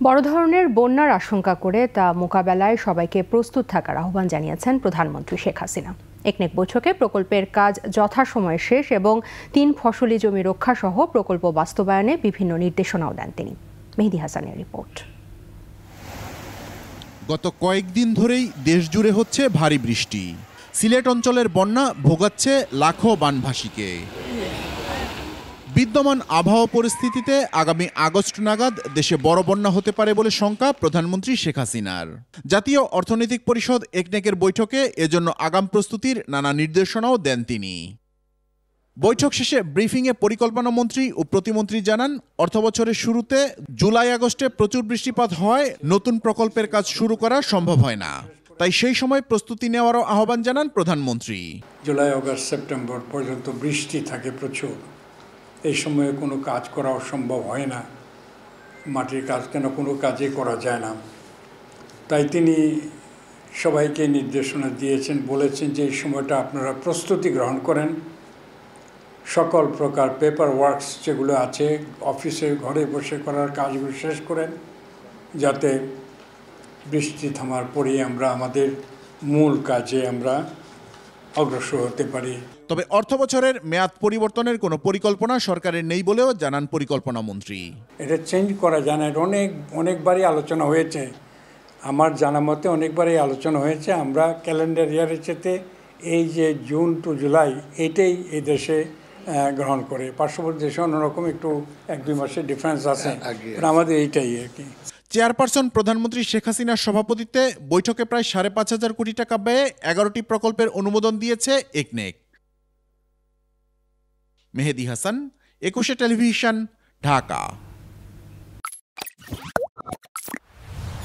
বড় ধরনের বন্যার আশঙ্কা করে তা মোকাবেলায় সবাইকে প্রস্তুত থাকার আহ্বান জানিয়েছেন প্রধানমন্ত্রী শেখ হাসিনা। একনেক বৈঠকে প্রকল্পের কাজ যথাসময়ে শেষ এবং ৩ ফসলি জমি রক্ষা সহ প্রকল্প বাস্তবায়নে বিভিন্ন নির্দেশনাও দেন তিনি। মেহেদী হাসানের রিপোর্ট। গত কয়েকদিন ধরেই দেশ জুড়ে হচ্ছে ভারী বৃষ্টি। সিলেট অঞ্চলের বন্যা ভোগাচ্ছে লাখো বানভাসীকে। বিদ্যমান আবহাওয়া পরিস্থিতিতে আগামী আগস্ট নাগাদ দেশে বড় বন্যা হতে পারে বলে শঙ্কা প্রধানমন্ত্রী শেখ হাসিনার। জাতীয় অর্থনৈতিক পরিষদ একনেকের বৈঠকে এজন্য আগাম প্রস্তুতির নানা নির্দেশনাও দেন তিনি। বৈঠক শেষে ব্রিফিংয়ে পরিকল্পনা মন্ত্রী ও প্রতিমন্ত্রী জানান, অর্থবছরের শুরুতে জুলাই আগস্টে প্রচুর বৃষ্টিপাত হওয়ায় নতুন প্রকল্পের কাজ শুরু করা সম্ভব হয় না। তাই সেই সময় প্রস্তুতি নেওয়ারও আহ্বান জানান প্রধানমন্ত্রী। জুলাই আগস্ট সেপ্টেম্বর পর্যন্ত বৃষ্টি থাকে প্রচুর, এই সময়ে কোনো কাজ করা সম্ভব হয় না। মাটির কাজ কেন কোনো কাজই করা যায় না। তাই তিনি সবাইকে নির্দেশনা দিয়েছেন, বলেছেন যে এই সময়টা আপনারা প্রস্তুতি গ্রহণ করেন, সকল প্রকার পেপার ওয়ার্কস যেগুলো আছে অফিসে ঘরে বসে করার কাজগুলো শেষ করেন, যাতে বৃষ্টি থামার পরেই আমরা আমাদের মূল কাজে আমরা অগ্রসর হতে পারি। তবে অর্থবছরের মেয়াদ পরিবর্তনের কোনো পরিকল্পনা সরকারের নেই বলেও জানান পরিকল্পনা মন্ত্রী। এটা চেঞ্জ করা যায় না, অনেকবারই আলোচনা হয়েছে। আমার জানা মতে অনেকবারই আলোচনা হয়েছে। আমরা ক্যালেন্ডার ইয়ারের চেয়ে এই যে জুন টু জুলাই এটাই এই দেশে গ্রহণ করে। পার্শ্ববর্তী দেশে অন্যরকম একটু 1-2 মাসের ডিফারেন্স আছে, আমাদের এইটাই আর কি। চেয়ারপারসন প্রধানমন্ত্রী শেখ হাসিনার সভাপতিত্বে বৈঠকে প্রায় 5,500 কোটি টাকা ব্যয়ে 11টি প্রকল্পের অনুমোদন দিয়েছে একনেক। মেহেদী হাসান, 21 টেলিভিশন, ঢাকা।